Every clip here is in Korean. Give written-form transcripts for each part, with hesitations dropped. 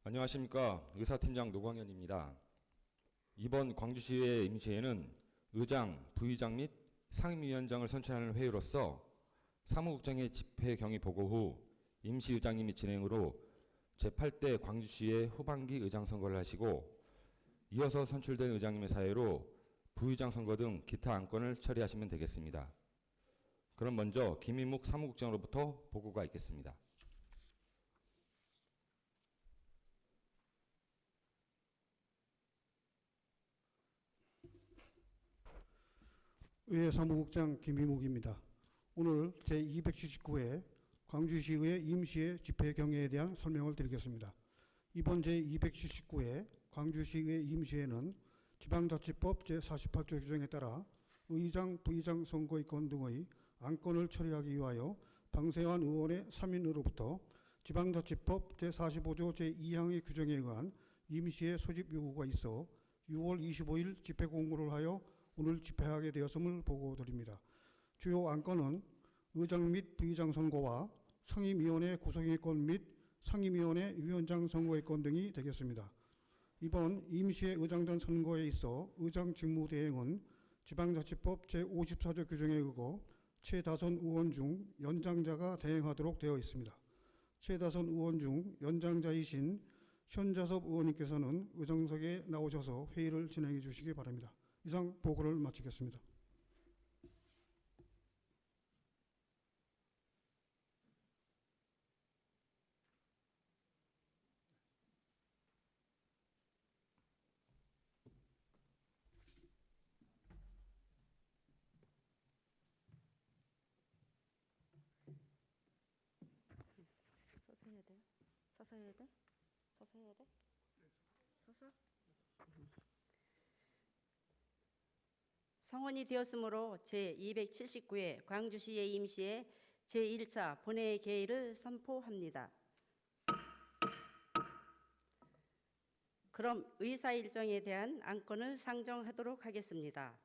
안녕하십니까. 의사팀장 노광현입니다. 이번 광주시의 임시회는 의장, 부의장 및 상임위원장을 선출하는 회의로서 사무국장의 집회 경위 보고 후 임시의장님이 진행으로 제8대 광주시의 후반기 의장 선거를 하시고 이어서 선출된 의장님의 사회로 부의장 선거 등 기타 안건을 처리하시면 되겠습니다. 그럼 먼저 김인묵 사무국장으로부터 보고가 있겠습니다. 의회 사무국장 김인묵입니다. 오늘 제279회 광주시의회 임시회 집회 경위에 대한 설명을 드리겠습니다. 이번 제279회 광주시의회 임시회는 지방자치법 제48조 규정에 따라 의장, 부의장 선거의건 등의 안건을 처리하기 위하여 방세환 의원의 3인으로부터 지방자치법 제45조 제2항의 규정에 의한 임시회 소집 요구가 있어 6월 25일 집회 공고를 하여 오늘 집회하게 되었음을 보고드립니다. 주요 안건은 의장 및 부의장 선거와 상임위원회 구성의건 및 상임위원회 위원장 선거의건 등이 되겠습니다. 이번 임시회 의장단 선거에 있어 의장 직무 대행은 지방자치법 제54조 규정에 의거 최다선 의원 중 연장자가 대행하도록 되어 있습니다. 최다선 의원 중 연장자이신 현자섭 의원님께서는 의장석에 나오셔서 회의를 진행해 주시기 바랍니다. 이상 보고를 마치겠습니다. 서서 해야 돼요? 서서 해야 돼? 서서 해야 돼? 서서? 성원이 되었으므로 제279회 광주시의 임시회 제1차 본회의 개의를 선포합니다. 그럼 의사일정에 대한 안건을 상정하도록 하겠습니다.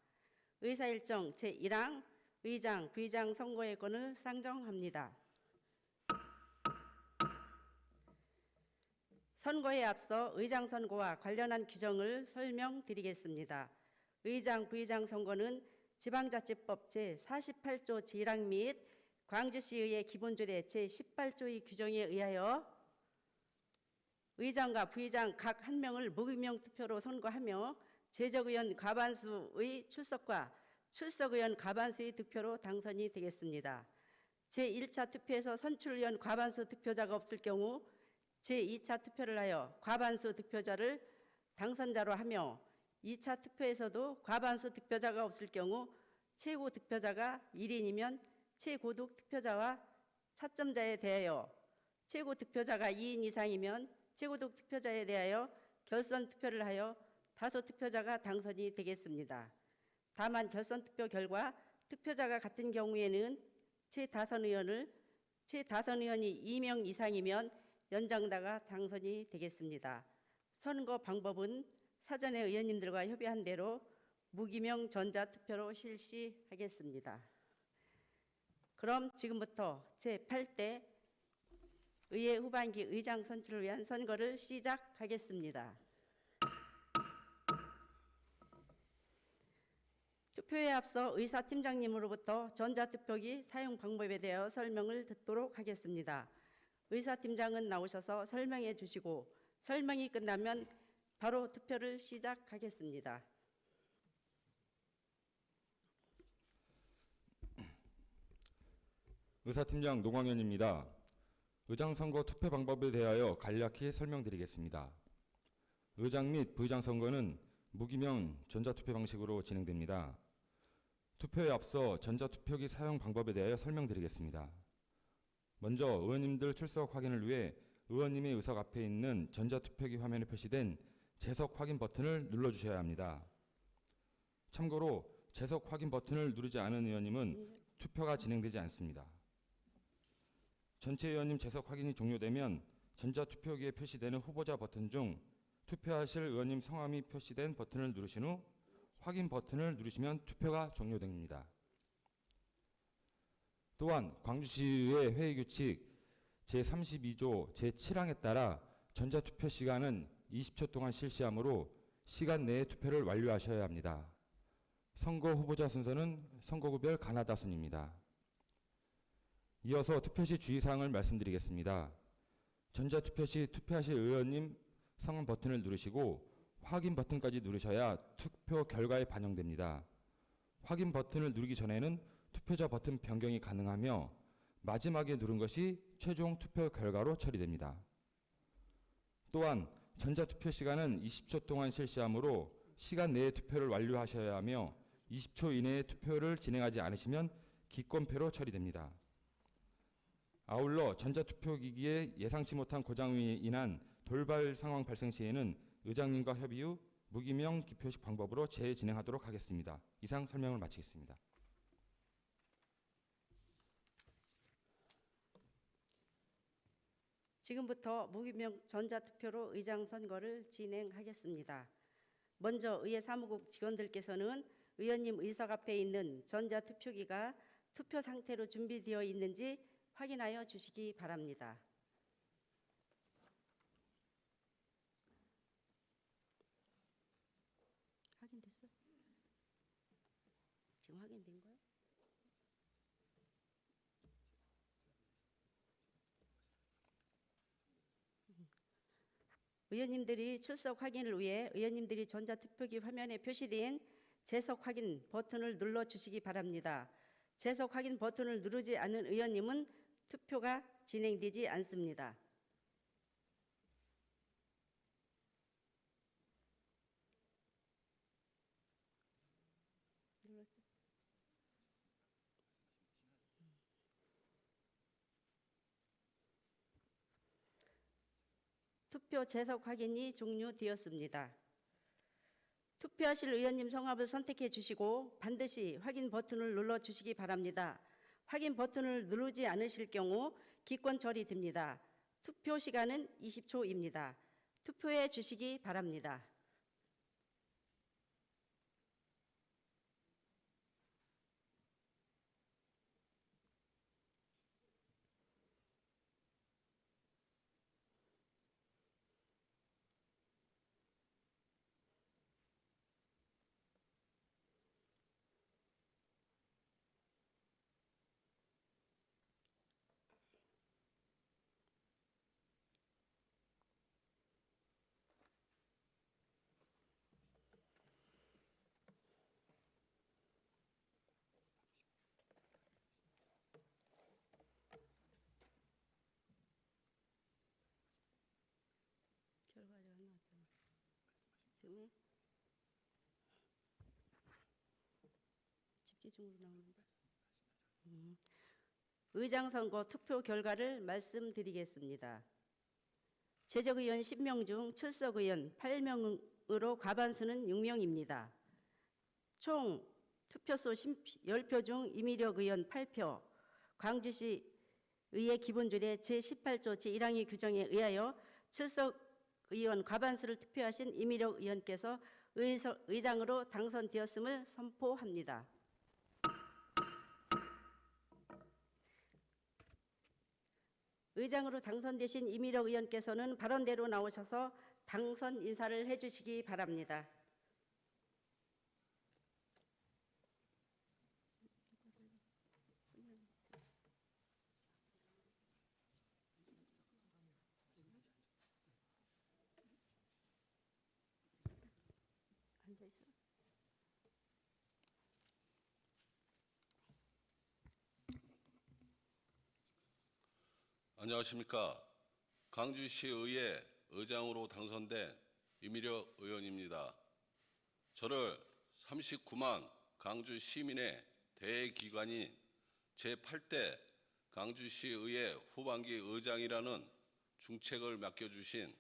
의사일정 제1항 의장, 부의장 선거의 건을 상정합니다. 선거에 앞서 의장 선거와 관련한 규정을 설명드리겠습니다. 의장, 부의장 선거는 지방자치법 제48조 제1항 및 광주시의회 기본조례 제18조의 규정에 의하여 의장과 부의장 각 한 명을 무기명 투표로 선거하며 제적의원 과반수의 출석과 출석의원 과반수의 득표로 당선이 되겠습니다. 제1차 투표에서 선출의원 과반수 득표자가 없을 경우 제2차 투표를 하여 과반수 득표자를 당선자로 하며 2차 투표에서도 과반수 득표자가 없을 경우 최고 득표자가 1인이면 최고득 득표자와 차점자에 대하여 최고 득표자가 2인 이상이면 최고득 득표자에 대하여 결선 투표를 하여 다수 득표자가 당선이 되겠습니다. 다만 결선 투표 결과 득표자가 같은 경우에는 최다선 의원이 2명 이상이면 연장자가 당선이 되겠습니다. 선거 방법은 사전에 의원님들과 협의한 대로 무기명 전자투표로 실시하겠습니다. 그럼 지금부터 제8대 의회 후반기 의장 선출을 위한 선거를 시작하겠습니다. 투표에 앞서 의사팀장님으로부터 전자투표기 사용 방법에 대하여 설명을 듣도록 하겠습니다. 의사팀장은 나오셔서 설명해 주시고 설명이 끝나면 바로 투표를 시작하겠습니다. 의사팀장 노광현입니다. 의장선거 투표 방법에 대하여 간략히 설명드리겠습니다. 의장 및 부의장 선거는 무기명 전자투표 방식으로 진행됩니다. 투표에 앞서 전자투표기 사용 방법에 대하여 설명드리겠습니다. 먼저 의원님들 출석 확인을 위해 의원님의 의석 앞에 있는 전자투표기 화면에 표시된 재석 확인 버튼을 눌러주셔야 합니다. 참고로 재석 확인 버튼을 누르지 않은 의원님은 투표가 진행되지 않습니다. 전체 의원님 재석 확인이 종료되면 전자투표기에 표시되는 후보자 버튼 중 투표하실 의원님 성함이 표시된 버튼을 누르신 후 확인 버튼을 누르시면 투표가 종료됩니다. 또한 광주시의회 회의규칙 제32조 제7항에 따라 전자투표 시간은 20초 동안 실시하므로 시간 내에 투표를 완료하셔야 합니다. 선거 후보자 순서는 선거구별 가나다 순입니다. 이어서 투표 시 주의사항을 말씀드리겠습니다. 전자투표 시 투표하실 의원님 성함 버튼을 누르시고 확인 버튼까지 누르셔야 투표 결과에 반영됩니다. 확인 버튼을 누르기 전에는 투표자 버튼 변경이 가능하며 마지막에 누른 것이 최종 투표 결과로 처리됩니다. 또한 전자투표 시간은 20초 동안 실시하므로 시간 내에 투표를 완료하셔야 하며 20초 이내에 투표를 진행하지 않으시면 기권표로 처리됩니다. 아울러 전자투표기기에 예상치 못한 고장으로 인한 돌발 상황 발생 시에는 의장님과 협의 후 무기명 기표식 방법으로 재진행하도록 하겠습니다. 이상 설명을 마치겠습니다. 지금부터 무기명 전자투표로 의장 선거를 진행하겠습니다. 먼저 의회 사무국 직원들께서는 의원님 의석 앞에 있는 전자투표기가 투표 상태로 준비되어 있는지 확인하여 주시기 바랍니다. 확인됐어? 지금 확인된 거야? 의원님들이 출석 확인을 위해 의원님들이 전자투표기 화면에 표시된 재석 확인 버튼을 눌러주시기 바랍니다. 재석 확인 버튼을 누르지 않은 의원님은 투표가 진행되지 않습니다. 투표 재석 확인이 종료되었습니다. 투표하실 의원님 성함을 선택해 주시고 반드시 확인 버튼을 눌러 주시기 바랍니다. 확인 버튼을 누르지 않으실 경우 기권 처리됩니다. 투표 시간은 20초입니다. 투표해 주시기 바랍니다. 결과가 안 나왔잖아. 지금 집계중으로 나오는데. 의장 선거 투표 결과를 말씀드리겠습니다. 제적 의원 10명 중 출석 의원 8명으로 과반수는 6명입니다. 총 투표소 10표 중 임의력 의원 8표, 광주시 의회 기본조례 제18조 제1항의 규정에 의하여 출석 의원 과반수를 투표하신 임의력 의원께서 의장으로 당선되었음을 선포합니다. 의장으로 당선되신 임의력 의원께서는 발언대로 나오셔서 당선 인사를 해주시기 바랍니다. 앉아 있어. 안녕하십니까. 광주시의회 의장으로 당선된 이미력 의원입니다. 저를 39만 광주 시민의 대기관인 제8대 광주시의회 후반기 의장이라는 중책을 맡겨주신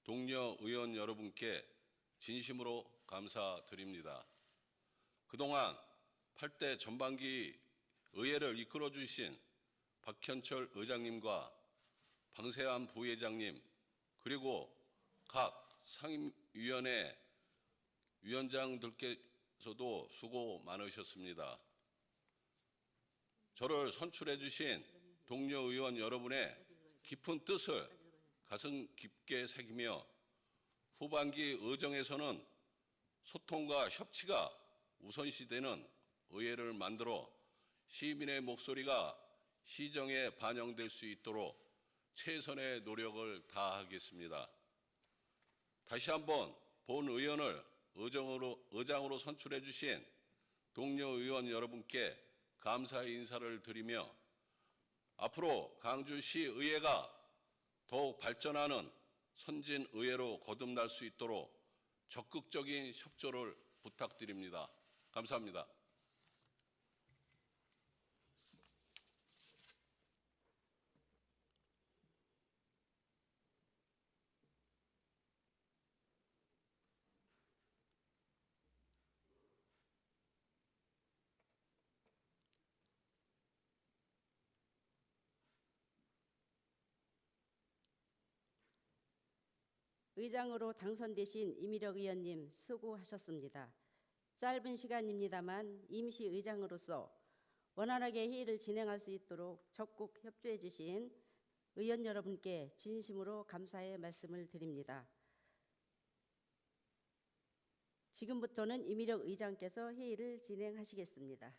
동료 의원 여러분께 진심으로 감사드립니다. 그동안 8대 전반기 의회를 이끌어 주신 박현철 의장님과 방세한 부회장님 그리고 각 상임위원회 위원장들께서도 수고 많으셨습니다. 저를 선출해 주신 동료 의원 여러분의 깊은 뜻을 가슴 깊게 새기며 후반기 의정에서는 소통과 협치가 우선시되는 의회를 만들어 시민의 목소리가 시정에 반영될 수 있도록 최선의 노력을 다하겠습니다. 다시 한번 본 의원을 의장으로 선출해 주신 동료 의원 여러분께 감사의 인사를 드리며 앞으로 강주시 의회가 더욱 발전하는 선진 의회로 거듭날 수 있도록 적극적인 협조를 부탁드립니다. 감사합니다. 의장으로 당선되신 이미력 의원님 수고하셨습니다. 짧은 시간입니다만 임시 의장으로서 원활하게 회의를 진행할 수 있도록 적극 협조해 주신 의원 여러분께 진심으로 감사의 말씀을 드립니다. 지금부터는 이미력 의장께서 회의를 진행하시겠습니다.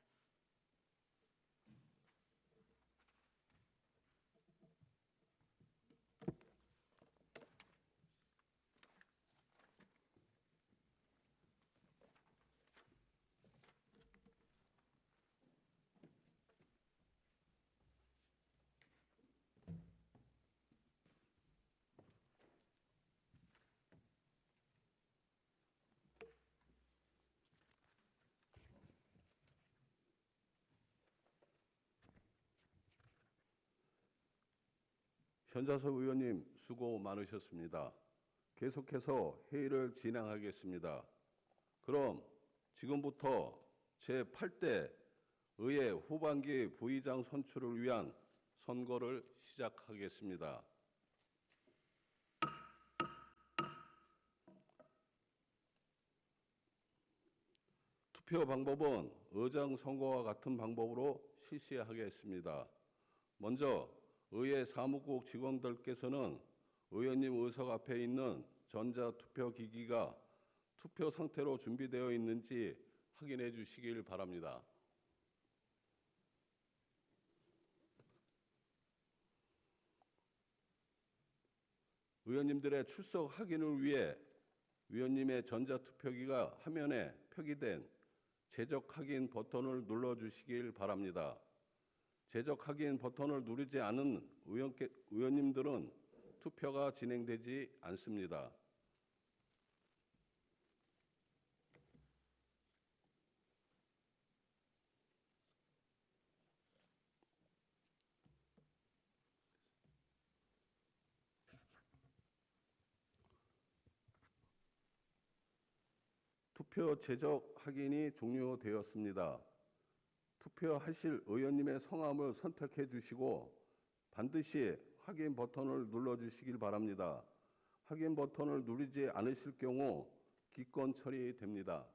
현자섭 의원님 수고 많으셨습니다. 계속해서 회의를 진행하겠습니다. 그럼 지금부터 제8대 의회 후반기 부의장 선출을 위한 선거를 시작하겠습니다. 투표 방법은 의장 선거와 같은 방법으로 실시하겠습니다. 먼저 의회 사무국 직원들께서는 의원님 의석 앞에 있는 전자투표기기가 투표 상태로 준비되어 있는지 확인해 주시길 바랍니다. 의원님들의 출석 확인을 위해 위원님의 전자투표기가 화면에 표기된 제적 확인 버튼을 눌러주시길 바랍니다. 제적 확인 버튼을 누르지 않은 의원님들은 투표가 진행되지 않습니다. 투표 제적 확인이 종료되었습니다. 투표하실 의원님의 성함을 선택해 주시고 반드시 확인 버튼을 눌러주시길 바랍니다. 확인 버튼을 누르지 않으실 경우 기권 처리됩니다.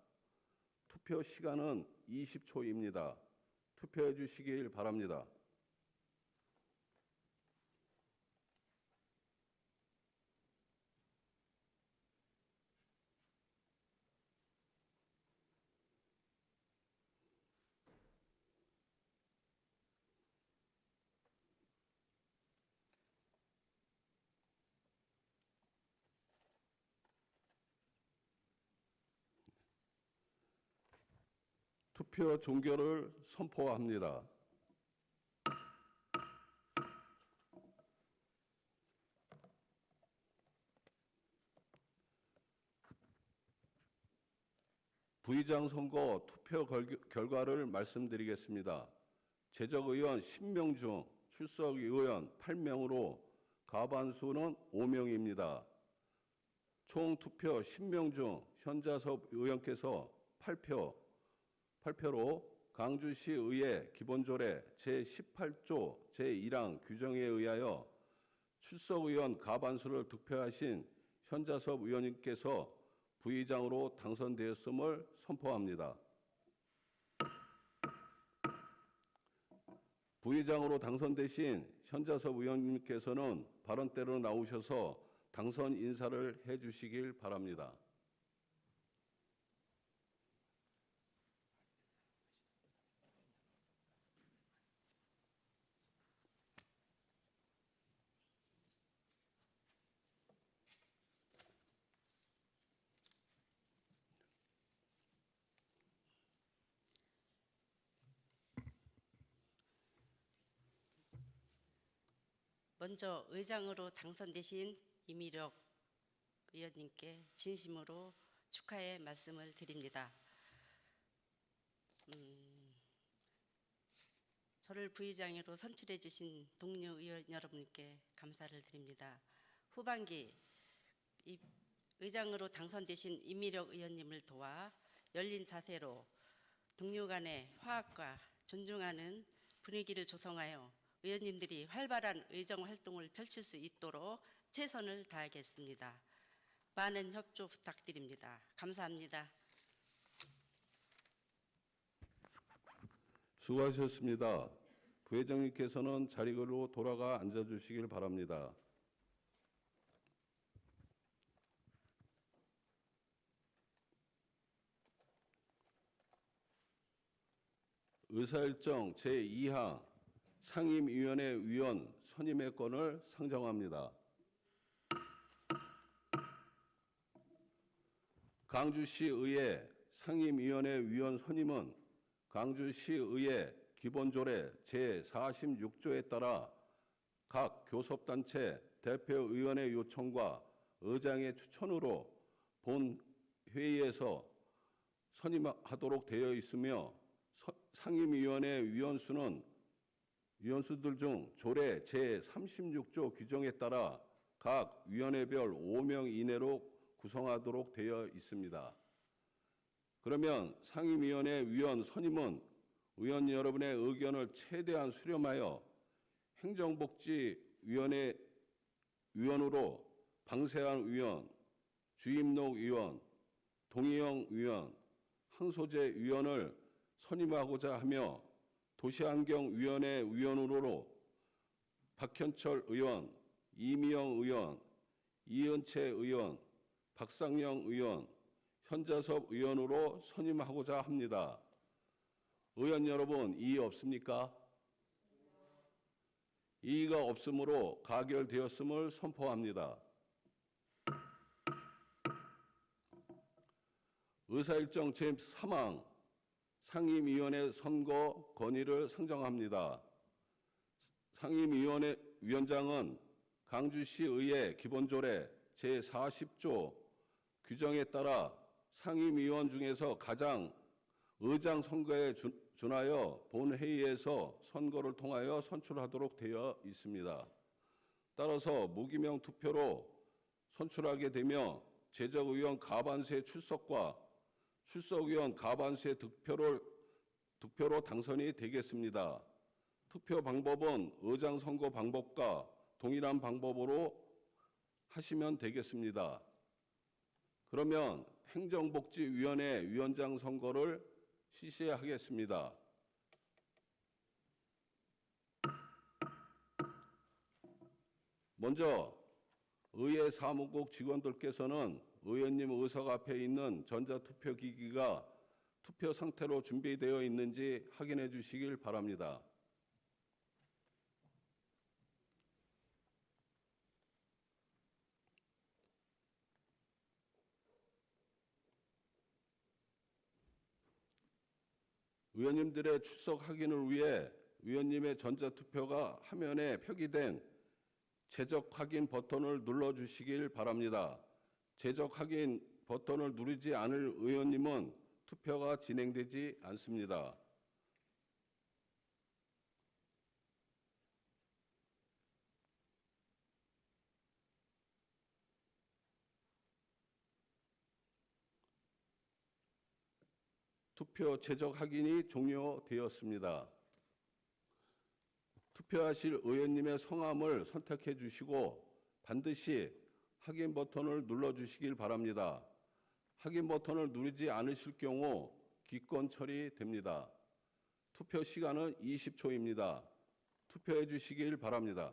투표 시간은 20초입니다. 투표해 주시길 바랍니다. 투표 종결을 선포합니다. 부의장 선거 투표 결과를 말씀드리겠습니다. 제적 의원 10명 중 출석 의원 8명으로 과반수는 5명입니다. 총 투표 10명 중 현자섭 의원께서 8표로 강주시 의회 기본조례 제18조 제1항 규정에 의하여 출석 의원 과반수를 득표하신 현자섭 의원님께서 부의장으로 당선되었음을 선포합니다. 부의장으로 당선되신 현자섭 의원님께서는 발언대로 나오셔서 당선 인사를 해주시길 바랍니다. 먼저 의장으로 당선되신 이미력 의원님께 진심으로 축하의 말씀을 드립니다. 저를 부의장으로 선출해 주신 동료 의원 여러분께 감사를 드립니다. 후반기 의장으로 당선되신 이미력 의원님을 도와 열린 자세로 동료 간의 화합과 존중하는 분위기를 조성하여 의원님들이 활발한 의정 활동을 펼칠 수 있도록 최선을 다하겠습니다. 많은 협조 부탁드립니다. 감사합니다. 수고하셨습니다. 부회장님께서는 자리로 돌아가 앉아주시길 바랍니다. 의사일정 제2항 상임위원회 위원 선임의 건을 상정합니다. 광주시의회 상임위원회 위원 선임은 광주시의회 기본조례 제46조에 따라 각 교섭단체 대표의원의 요청과 의장의 추천으로 본 회의에서 선임하도록 되어 있으며 상임위원회 위원수들 중 조례 제36조 규정에 따라 각 위원회별 5명 이내로 구성하도록 되어 있습니다. 그러면 상임위원회 위원 선임은 의원 여러분의 의견을 최대한 수렴하여 행정복지위원회 위원으로 방세환 의원, 주임록 의원, 동희영 의원, 항소재 위원을 선임하고자 하며 도시환경위원회 위원으로 박현철 의원, 이미영 의원, 이은채 의원, 박상영 의원, 현자섭 의원으로 선임하고자 합니다. 의원 여러분, 이의 없습니까? 이의가 없으므로 가결되었음을 선포합니다. 의사일정 제3항 상임위원회 선거 건의를 상정합니다. 상임위원회 위원장은 광주시의회 기본조례 제40조 규정에 따라 상임위원 중에서 가장 의장 선거에 준하여 본회의에서 선거를 통하여 선출하도록 되어 있습니다. 따라서 무기명 투표로 선출하게 되며 제적의원 과반수의 출석과 출석의원 과반수의 득표로 당선이 되겠습니다. 투표 방법은 의장 선거 방법과 동일한 방법으로 하시면 되겠습니다. 그러면 행정복지위원회 위원장 선거를 실시하겠습니다. 먼저 의회 사무국 직원들께서는 의원님 의석 앞에 있는 전자투표기기가 투표 상태로 준비되어 있는지 확인해 주시길 바랍니다. 의원님들의 출석 확인을 위해 위원님의 전자투표가 화면에 표기된 제적 확인 버튼을 눌러주시길 바랍니다. 제적 확인 버튼을 누르지 않을 의원님은 투표가 진행되지 않습니다. 투표 제적 확인이 종료되었습니다. 투표하실 의원님의 성함을 선택해 주시고 반드시 확인 버튼을 눌러주시길 바랍니다. 확인 버튼을 누르지 않으실 경우 기권 처리됩니다. 투표 시간은 20초입니다. 투표해 주시길 바랍니다.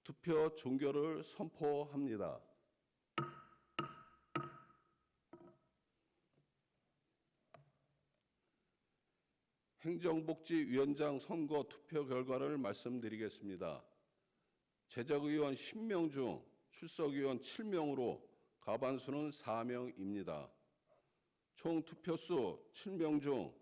투표 종결을 선포합니다. 행정복지위원장 선거 투표 결과를 말씀드리겠습니다. 제적의원 10명 중 출석의원 7명으로 과반수는 4명입니다. 총 투표수 7명 중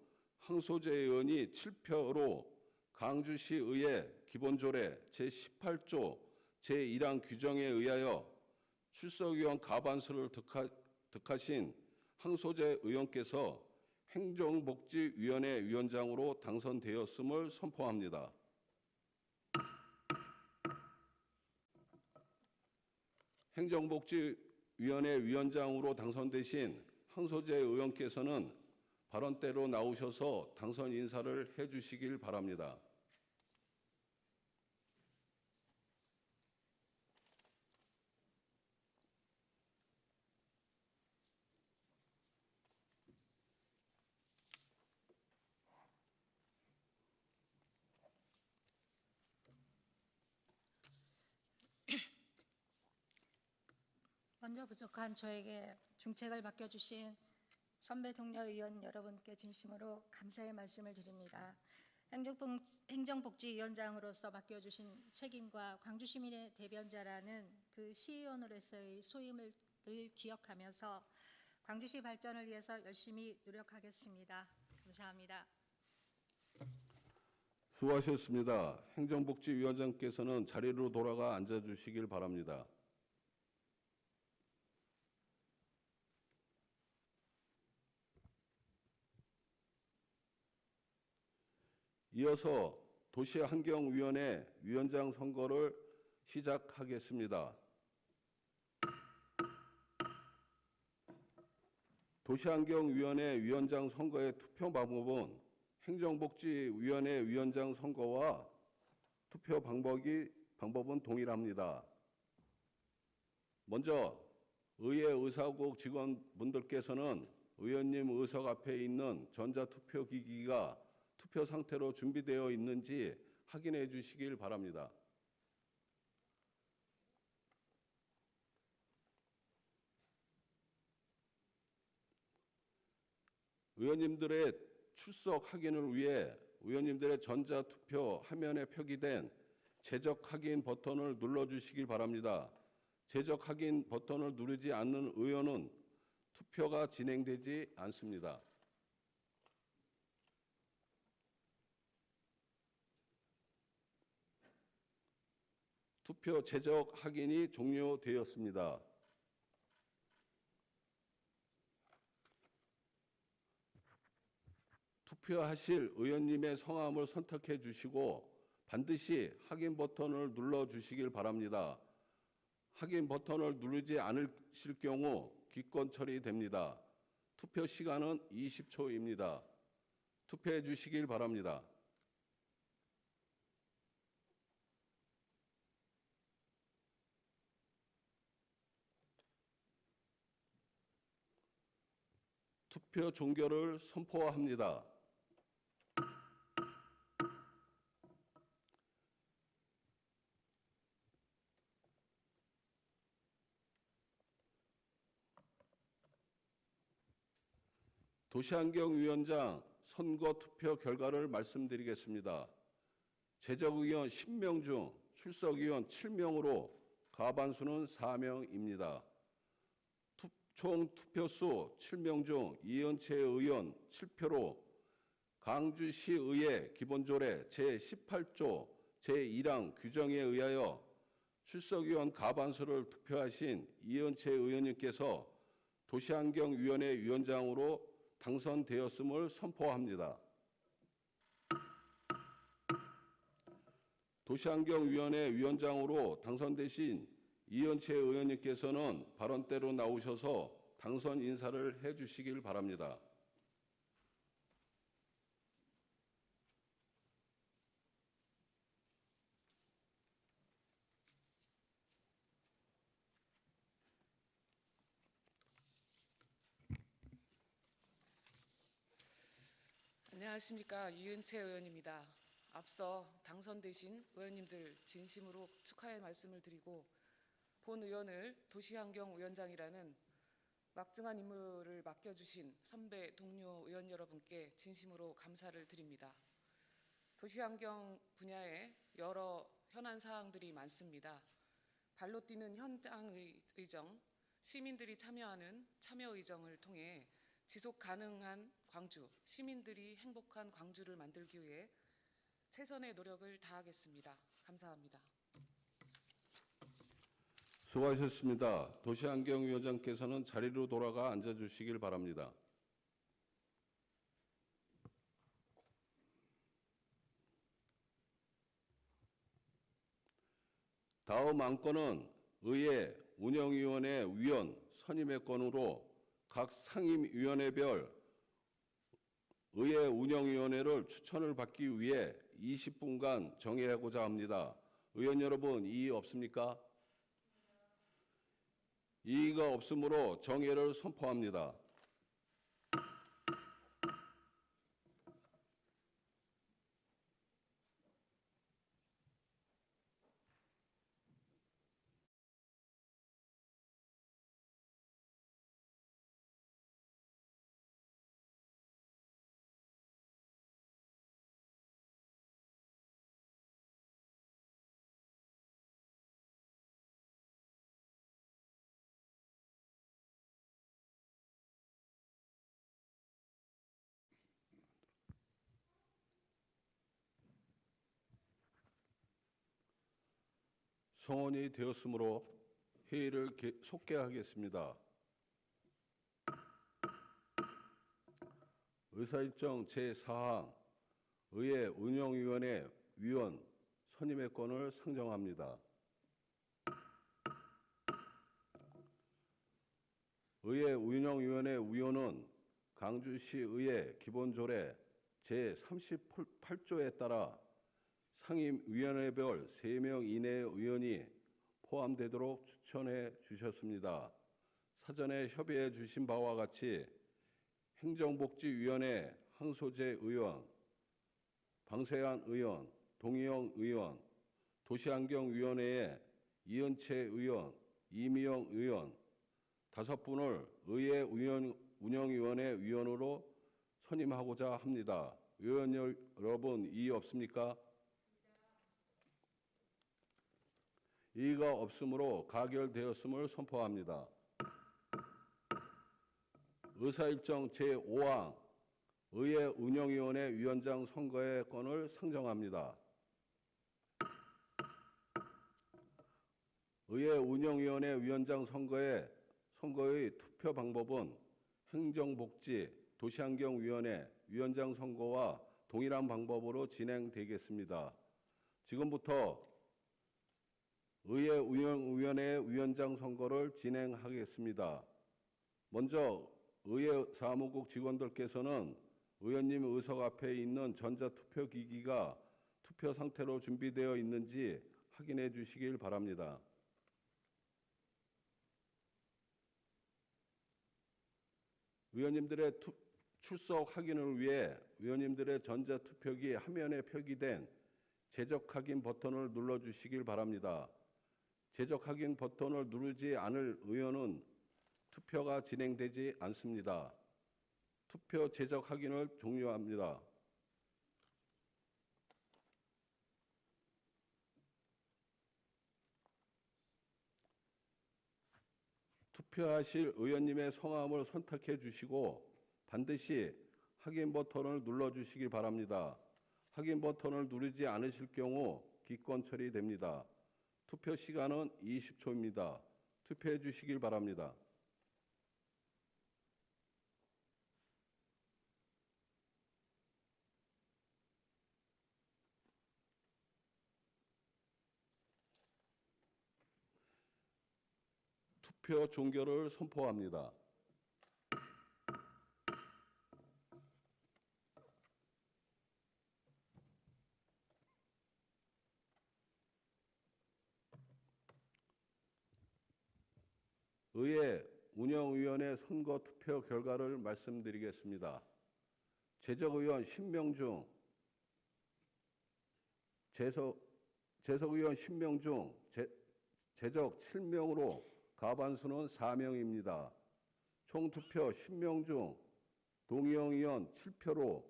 항소재 의원이 7표로 광주시의회 기본조례 제18조 제1항 규정에 의하여 출석의원 과반수를 득하신 항소재 의원께서 행정복지위원회 위원장으로 당선되었음을 선포합니다. 행정복지위원회 위원장으로 당선되신 항소재 의원께서는 발언대로 나오셔서 당선 인사를 해주시길 바랍니다. 먼저 부족한 저에게 중책을 맡겨주신 선배 동료 의원 여러분께 진심으로 감사의 말씀을 드립니다. 행정복지위원장으로서 맡겨주신 책임과 광주시민의 대변자라는 그 시의원으로서의 소임을 늘 기억하면서 광주시 발전을 위해서 열심히 노력하겠습니다. 감사합니다. 수고하셨습니다. 행정복지위원장께서는 자리로 돌아가 앉아주시길 바랍니다. 이어서 도시환경위원회 위원장 선거를 시작하겠습니다. 도시환경위원회 위원장 선거의 투표 방법은 행정복지위원회 위원장 선거와 투표 방법은 동일합니다. 먼저 의회 의사국 직원분들께서는 의원님 의석 앞에 있는 전자투표기기가 투표 상태로 준비되어 있는지 확인해 주시길 바랍니다. 의원님들의 출석 확인을 위해 의원님들의 전자투표 화면에 표기된 제적 확인 버튼을 눌러주시길 바랍니다. 제적 확인 버튼을 누르지 않는 의원은 투표가 진행되지 않습니다. 투표 제적 확인이 종료되었습니다. 투표하실 의원님의 성함을 선택해 주시고 반드시 확인 버튼을 눌러 주시길 바랍니다. 확인 버튼을 누르지 않으실 경우 기권 처리됩니다. 투표 시간은 20초입니다. 투표해 주시길 바랍니다. 투표 종결을 선포합니다. 도시환경위원장 선거 투표 결과를 말씀드리겠습니다. 제적의원 10명 중 출석의원 7명으로 과반수는 4명입니다. 총 투표수 7명 중 이은채 의원 7표로 광주시의회 기본조례 제18조 제1항 규정에 의하여 출석의원 과반수를 투표하신 이은채 의원님께서 도시환경위원회 위원장으로 당선되었음을 선포합니다. 도시환경위원회 위원장으로 당선되신 이은채 의원님께서는 발언대로 나오셔서 당선 인사를 해 주시길 바랍니다. 안녕하십니까. 이은채 의원입니다. 앞서 당선되신 의원님들 진심으로 축하의 말씀을 드리고 본 의원을 도시환경위원장이라는 막중한 임무를 맡겨주신 선배 동료 의원 여러분께 진심으로 감사를 드립니다. 도시환경 분야에 여러 현안 사항들이 많습니다. 발로 뛰는 현장 의정, 시민들이 참여하는 참여 의정을 통해 지속 가능한 광주, 시민들이 행복한 광주를 만들기 위해 최선의 노력을 다하겠습니다. 감사합니다. 수고하셨습니다. 도시환경위원장께서는 자리로 돌아가 앉아주시길 바랍니다. 다음 안건은 의회 운영위원회 위원 선임의 건으로 각 상임위원회별 의회 운영위원회를 추천을 받기 위해 20분간 정회하고자 합니다. 의원 여러분, 이의 없습니까? 이의가 없으므로 정회를 선포합니다. 성원이 되었으므로 회의를 속개하겠습니다. 의사일정 제4항 의회 운영위원회 위원 선임의 건을 상정합니다. 의회 운영위원회 위원은 광주시의회 기본조례 제38조에 따라 상임위원회별 3명 이내의 의원이 포함되도록 추천해 주셨습니다. 사전에 협의해 주신 바와 같이 행정복지위원회 황소재 의원, 방세환 의원, 동의영 의원, 도시환경위원회에 이은채 의원, 이미영 의원 5분을 의회 운영위원회 위원으로 선임하고자 합니다. 의원 여러분, 이의 없습니까? 이의가 없으므로 가결되었음을 선포합니다. 의사일정 제5항 의회 운영위원회 위원장 선거의 건을 상정합니다. 의회 운영위원회 위원장 선거의 투표 방법은 행정복지 도시환경위원회 위원장 선거와 동일한 방법으로 진행되겠습니다. 지금부터 의회 운영위원회 위원장 선거를 진행하겠습니다. 먼저 의회 사무국 직원들께서는 의원님 의석 앞에 있는 전자투표기기가 투표 상태로 준비되어 있는지 확인해 주시길 바랍니다. 의원님들의 출석 확인을 위해 의원님들의 전자투표기 화면에 표기된 제적 확인 버튼을 눌러주시길 바랍니다. 제적 확인 버튼을 누르지 않을 의원은 투표가 진행되지 않습니다. 투표 제적 확인을 종료합니다. 투표하실 의원님의 성함을 선택해 주시고 반드시 확인 버튼을 눌러주시기 바랍니다. 확인 버튼을 누르지 않으실 경우 기권 처리됩니다. 투표 시간은 20초입니다. 투표해 주시길 바랍니다. 투표 종결을 선포합니다. 의회 운영위원회 선거 투표 결과를 말씀드리겠습니다. 재적의원 10명 중 재석의원 10명 중 재적 7명으로 과반수는 4명입니다. 총 투표 10명 중 동의영 의원 7표로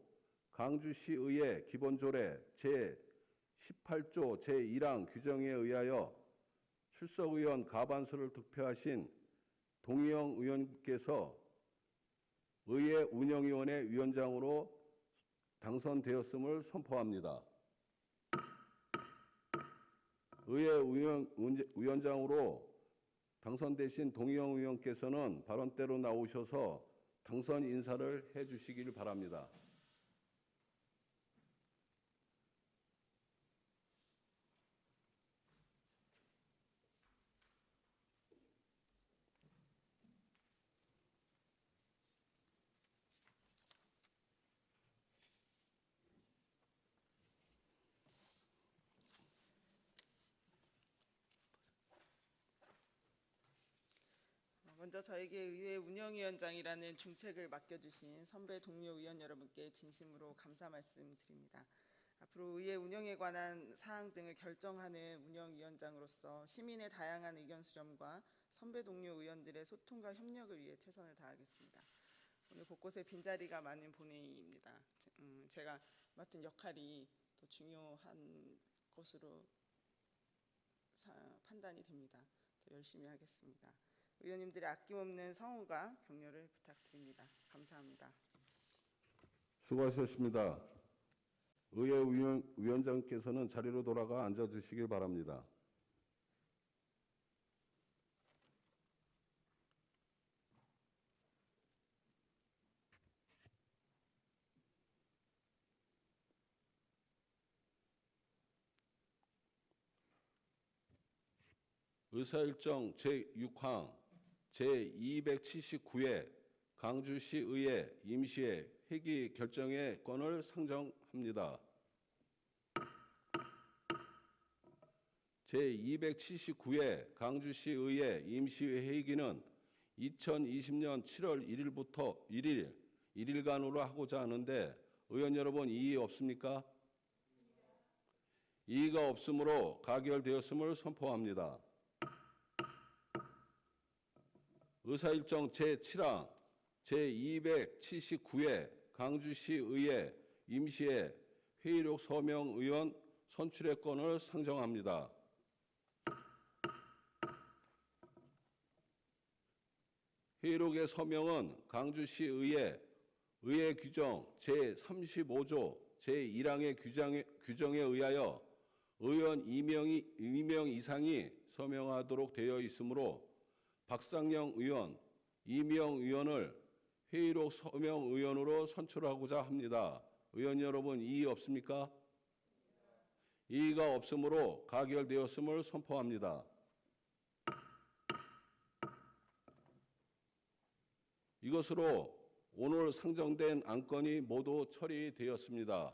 광주시의회 기본조례 제18조 제1항 규정에 의하여 출석의원 과반수를 득표하신 동의영 의원께서 의회 운영위원회 위원장으로 당선되었음을 선포합니다. 의회 위원장으로 당선되신 동의영 의원께서는 발언대로 나오셔서 당선 인사를 해 주시길 바랍니다. 먼저 저에게 의회 운영위원장이라는 중책을 맡겨주신 선배 동료 의원 여러분께 진심으로 감사 말씀드립니다. 앞으로 의회 운영에 관한 사항 등을 결정하는 운영위원장으로서 시민의 다양한 의견 수렴과 선배 동료 의원들의 소통과 협력을 위해 최선을 다하겠습니다. 오늘 곳곳에 빈자리가 많은 본회의입니다. 제가 맡은 역할이 더 중요한 것으로 판단이 됩니다. 더 열심히 하겠습니다. 의원님들의 아낌없는 성원과 격려를 부탁드립니다. 감사합니다. 수고하셨습니다. 의회 위원장께서는 자리로 돌아가 앉아주시길 바랍니다. 의사일정 제6항 제279회 광주시의회 임시회 회기 결정의 건을 상정합니다. 제279회 광주시의회 임시회 회기는 2020년 7월 1일부터 1일간으로 하고자 하는데 의원 여러분 이의 없습니까? 이의가 없으므로 가결되었음을 선포합니다. 의사일정 제7항 제279회 광주시의회 임시회 회의록 서명 의원 선출의 건을 상정합니다. 회의록의 서명은 광주시의회 의회 규정 제35조 제1항의 규정에 의하여 의원 2명 이상이 서명하도록 되어 있으므로 박상영 의원, 이미영 의원을 회의록 서명 의원으로 선출하고자 합니다. 의원 여러분 이의 없습니까? 이의가 없으므로 가결되었음을 선포합니다. 이것으로 오늘 상정된 안건이 모두 처리되었습니다.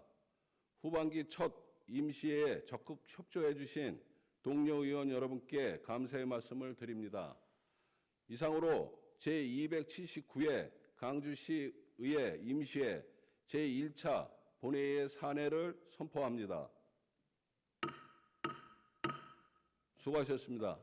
후반기 첫 임시회에 적극 협조해 주신 동료 의원 여러분께 감사의 말씀을 드립니다. 이상으로 제279회 광주시의회 임시회 제1차 본회의의 산회를 선포합니다. 수고하셨습니다.